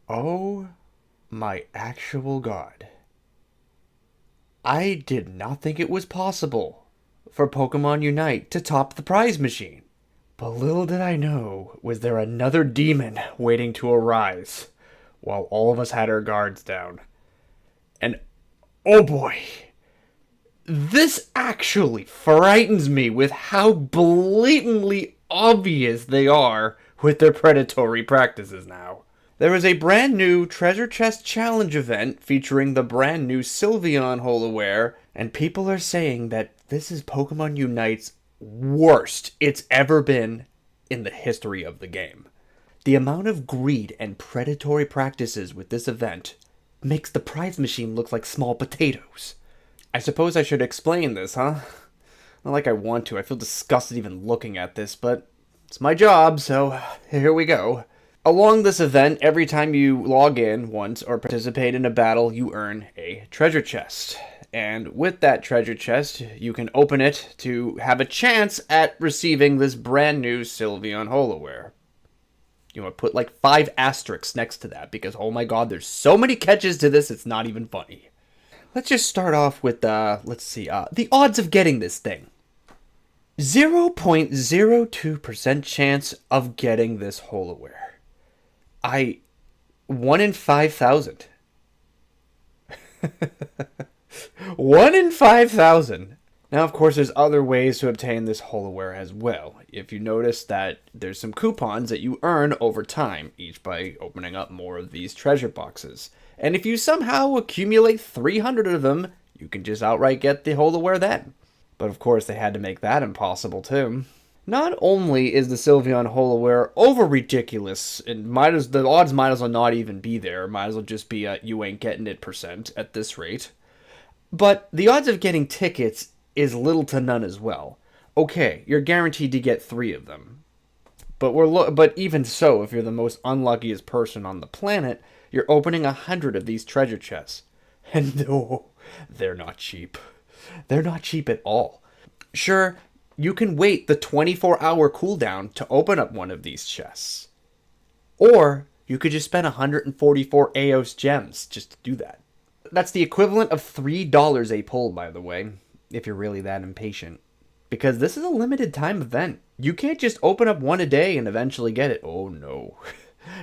Oh my actual god. I did not think it was possible for Pokemon Unite to top the prize machine. But little did I know, was there another demon waiting to arise while all of us had our guards down. And oh boy, this actually frightens me with how blatantly obvious they are with their predatory practices now. There is a brand new Treasure Chest Challenge event featuring the brand new Sylveon Holowear, and people are saying that this is Pokemon Unite's worst it's ever been in the history of the game. The amount of greed and predatory practices with this event makes the prize machine look like small potatoes. I suppose I should explain this, huh? Not like I want to. I feel disgusted even looking at this, but it's my job, so here we go. Along this event, every time you log in once or participate in a battle, you earn a treasure chest. And with that treasure chest, you can open it to have a chance at receiving this brand new Sylveon Holowear. You want to put like 5 asterisks next to that because, oh my god, there's so many catches to this, it's not even funny. Let's just start off with, the odds of getting this thing. 0.02% chance of getting this Holowear. 1 in 5,000. 1 in 5,000. Now, of course, there's other ways to obtain this Holowear as well. If you notice that there's some coupons that you earn over time, each by opening up more of these treasure boxes. And if you somehow accumulate 300 of them, you can just outright get the Holowear then. But of course, they had to make that impossible too. Not only is the Sylveon Holowear over ridiculous, and the odds might as well not even be there, might as well just be a you ain't getting it % at this rate. But the odds of getting tickets is little to none as well. Okay, you're guaranteed to get 3 of them. But even so, if you're the most unluckiest person on the planet, you're opening 100 of these treasure chests. And no, they're not cheap. They're not cheap at all. Sure, you can wait the 24-hour cooldown to open up one of these chests. Or you could just spend 144 Aos gems just to do that. That's the equivalent of $3 a pull, by the way, if you're really that impatient. Because this is a limited time event. You can't just open up one a day and eventually get it. Oh no.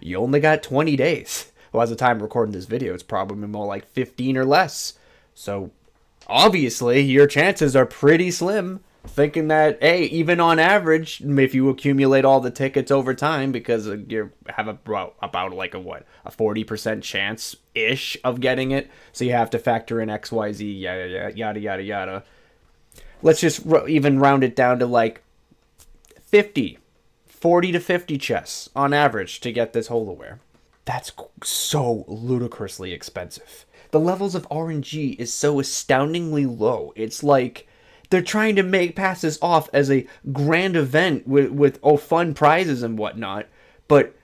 You only got 20 days. Well, as the time of recording this video, it's probably more like 15 or less. So, obviously, your chances are pretty slim. Thinking that, hey, even on average, if you accumulate all the tickets over time, because you have about like a 40% chance-ish of getting it, so you have to factor in XYZ, yada, yada, yada. Let's just even round it down to like 40 to 50 chests on average to get this Holowear. That's so ludicrously expensive. The levels of RNG is so astoundingly low. It's like they're trying to pass this off as a grand event with fun prizes and whatnot. But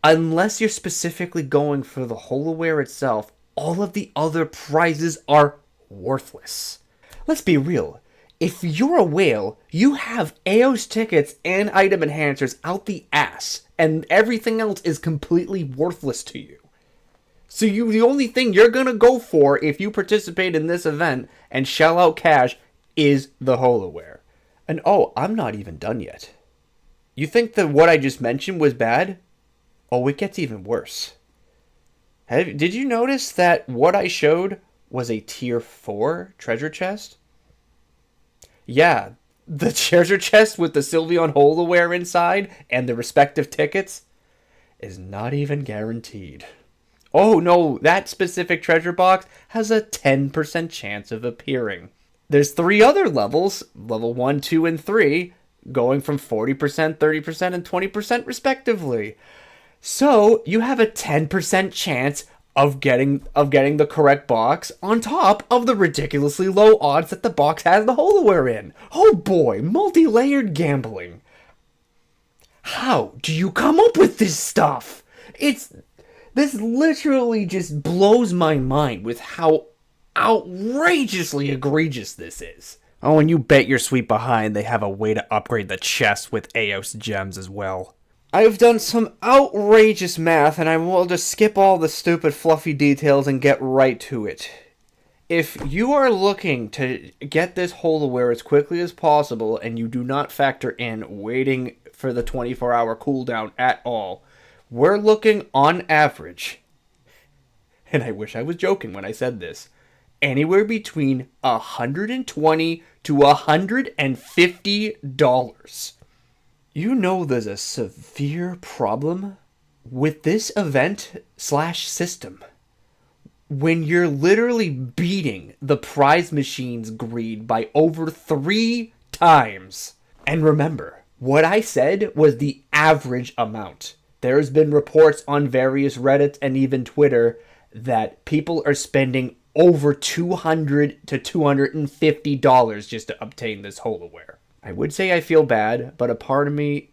unless you're specifically going for the Holowear itself, all of the other prizes are worthless. Let's be real. If you're a whale, you have Aos tickets and item enhancers out the ass, and everything else is completely worthless to you. So the only thing you're gonna go for if you participate in this event and shell out cash is the Holowear. And oh, I'm not even done yet. You think that what I just mentioned was bad? Oh, it gets even worse. Did you notice that what I showed was a tier 4 treasure chest? Yeah, the treasure chest with the Sylveon Holowear inside and the respective tickets is not even guaranteed. Oh no, that specific treasure box has a 10% chance of appearing. There's 3 other levels, level 1, 2, and 3, going from 40%, 30%, and 20% respectively. So, you have a 10% chance of getting the correct box on top of the ridiculously low odds that the box has the Holowear in. Oh boy, multi-layered gambling. How do you come up with this stuff? This literally just blows my mind with how outrageously egregious this is. Oh, and you bet your sweet behind they have a way to upgrade the chest with Aos gems as well. I've done some outrageous math, and I will just skip all the stupid fluffy details and get right to it. If you are looking to get this Holowear as quickly as possible and you do not factor in waiting for the 24-hour cooldown at all, we're looking on average, and I wish I was joking when I said this, anywhere between $120 to $150. You know there's a severe problem with this event/system. When you're literally beating the prize machine's greed by over 3 times. And remember, what I said was the average amount. There's been reports on various Reddit and even Twitter that people are spending over $200 to $250 just to obtain this Holowear. I would say I feel bad, but a part of me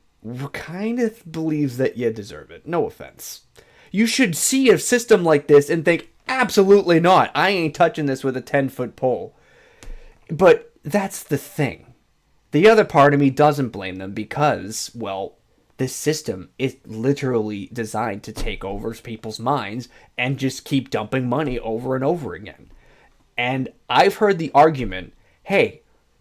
kind of believes that you deserve it. No offense. You should see a system like this and think, absolutely not. I ain't touching this with a 10-foot pole. But that's the thing. The other part of me doesn't blame them because, well, this system is literally designed to take over people's minds and just keep dumping money over and over again. And I've heard the argument, hey,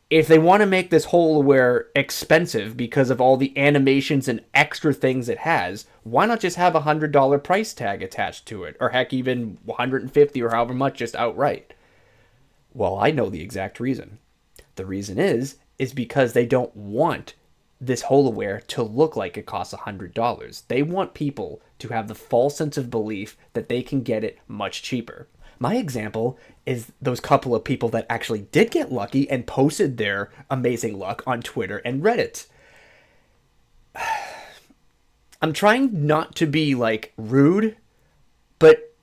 if they want to make this Holowear expensive because of all the animations and extra things it has, why not just have a $100 price tag attached to it? Or heck, even $150 or however much just outright. Well, I know the exact reason. The reason is because they don't want this Holowear to look like it costs $100. They want people to have the false sense of belief that they can get it much cheaper. My example is those couple of people that actually did get lucky and posted their amazing luck on Twitter and Reddit. I'm trying not to be, like, rude, but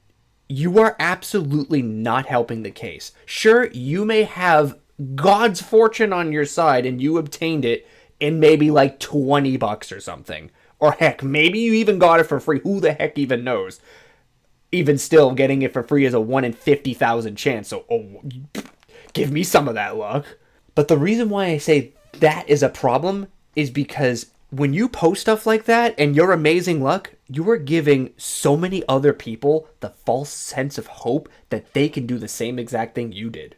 you are absolutely not helping the case. Sure, you may have God's fortune on your side and you obtained it in maybe like $20 or something. Or heck, maybe you even got it for free. Who the heck even knows? Even still, getting it for free is a 1 in 50,000 chance. So, give me some of that luck. But the reason why I say that is a problem is because when you post stuff like that and your amazing luck, you are giving so many other people the false sense of hope that they can do the same exact thing you did.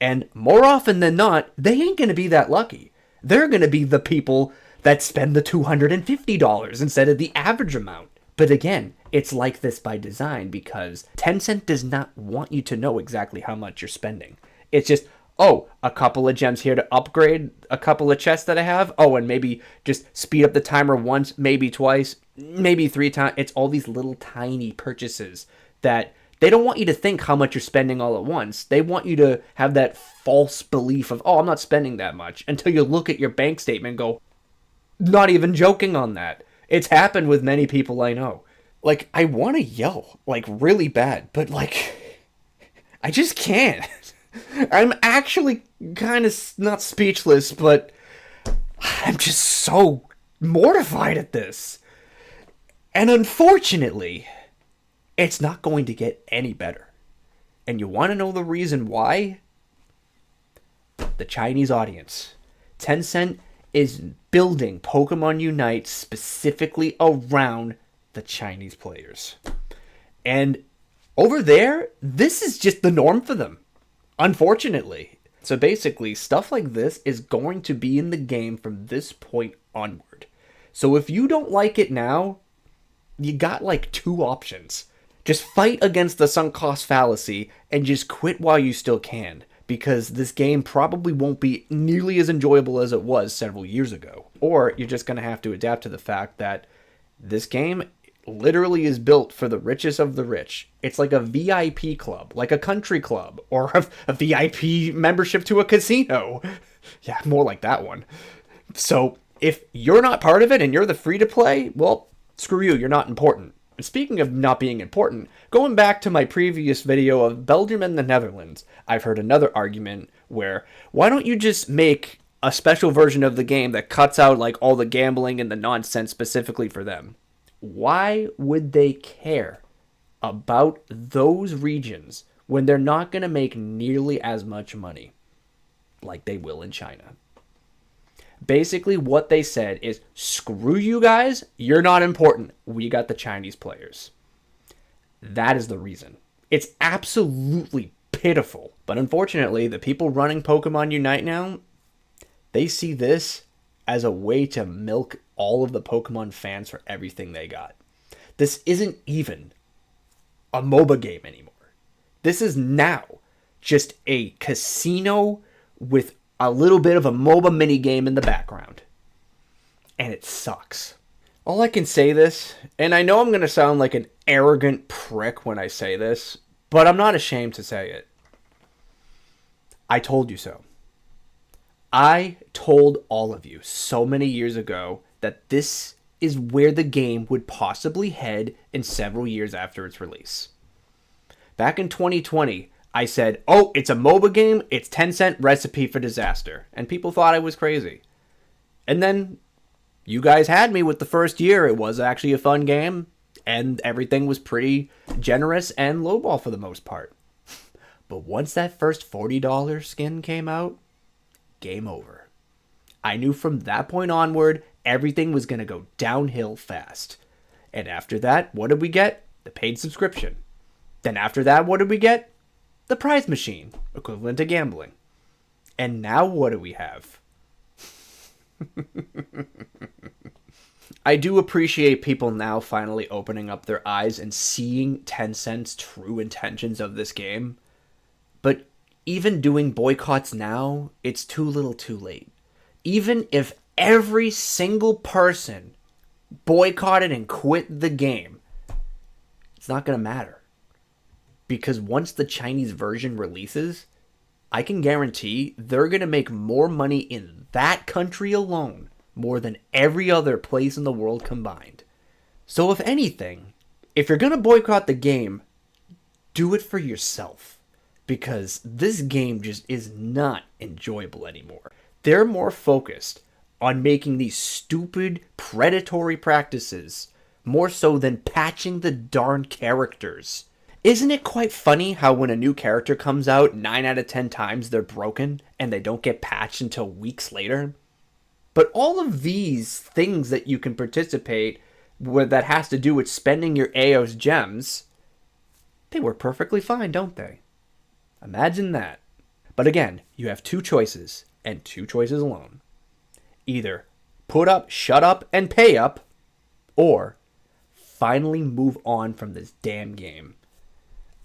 And more often than not, they ain't going to be that lucky. They're going to be the people that spend the $250 instead of the average amount. But again, it's like this by design because Tencent does not want you to know exactly how much you're spending. It's just, oh, a couple of gems here to upgrade a couple of chests that I have. Oh, and maybe just speed up the timer once, maybe twice, maybe 3 times. It's all these little tiny purchases that they don't want you to think how much you're spending all at once. They want you to have that false belief of, oh, I'm not spending that much, until you look at your bank statement and go, not even joking on that. It's happened with many people I know. Like, I want to yell, like, really bad, but, like, I just can't. I'm actually kind of not speechless, but I'm just so mortified at this. And unfortunately, it's not going to get any better. And you want to know the reason why? The Chinese audience. Tencent is building Pokémon Unite specifically around the Chinese players. And over there, this is just the norm for them, unfortunately. So basically, stuff like this is going to be in the game from this point onward. So if you don't like it now, you got like 2 options. Just fight against the sunk cost fallacy and just quit while you still can, because this game probably won't be nearly as enjoyable as it was several years ago. Or you're just going to have to adapt to the fact that this game literally is built for the richest of the rich. It's like a VIP club, like a country club, or a VIP membership to a casino. Yeah, more like that one. So if you're not part of it and you're the free-to-play, well, screw you, you're not important. And speaking of not being important, going back to my previous video of Belgium and the Netherlands, I've heard another argument where, why don't you just make a special version of the game that cuts out like all the gambling and the nonsense specifically for them? Why would they care about those regions when they're not going to make nearly as much money like they will in China? Basically, what they said is, screw you guys, you're not important. We got the Chinese players. That is the reason. It's absolutely pitiful. But unfortunately, the people running Pokemon Unite now, they see this as a way to milk all of the Pokemon fans for everything they got. This isn't even a MOBA game anymore. This is now just a casino with a little bit of a MOBA minigame in the background. And it sucks. All I can say this, and I know I'm going to sound like an arrogant prick when I say this, but I'm not ashamed to say it. I told you so. I told all of you so many years ago that this is where the game would possibly head in several years after its release. Back in 2020, I said, oh, it's a MOBA game, it's Tencent recipe for disaster. And people thought I was crazy. And then you guys had me with the first year. It was actually a fun game, and everything was pretty generous and lowball for the most part. But once that first $40 skin came out, game over. I knew from that point onward, everything was going to go downhill fast. And after that, what did we get? The paid subscription. Then after that, what did we get? The prize machine, equivalent to gambling. And now what do we have? I do appreciate people now finally opening up their eyes and seeing Tencent's true intentions of this game. But even doing boycotts now, it's too little too late. Even if every single person boycotted and quit the game, it's not going to matter. Because once the Chinese version releases, I can guarantee they're going to make more money in that country alone, more than every other place in the world combined. So if anything, if you're going to boycott the game, do it for yourself. Because this game just is not enjoyable anymore. They're more focused on making these stupid, predatory practices more so than patching the darn characters. Isn't it quite funny how when a new character comes out, 9 out of 10 times they're broken and they don't get patched until weeks later? But all of these things that you can participate with that has to do with spending your AO's gems, they work perfectly fine, don't they? Imagine that. But again, you have two choices, and two choices alone. Either put up, shut up, and pay up, or finally move on from this damn game.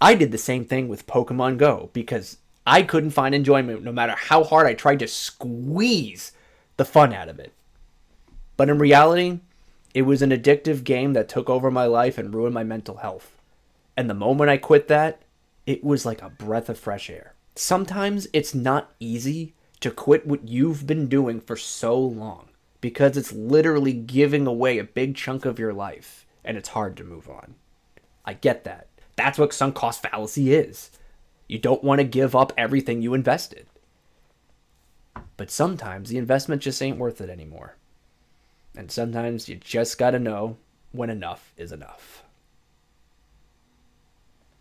I did the same thing with Pokemon Go because I couldn't find enjoyment no matter how hard I tried to squeeze the fun out of it. But in reality, it was an addictive game that took over my life and ruined my mental health. And the moment I quit that, it was like a breath of fresh air. Sometimes it's not easy to quit what you've been doing for so long because it's literally giving away a big chunk of your life and it's hard to move on. I get that. That's what sunk cost fallacy is. You don't want to give up everything you invested. But sometimes the investment just ain't worth it anymore. And sometimes you just gotta know when enough is enough.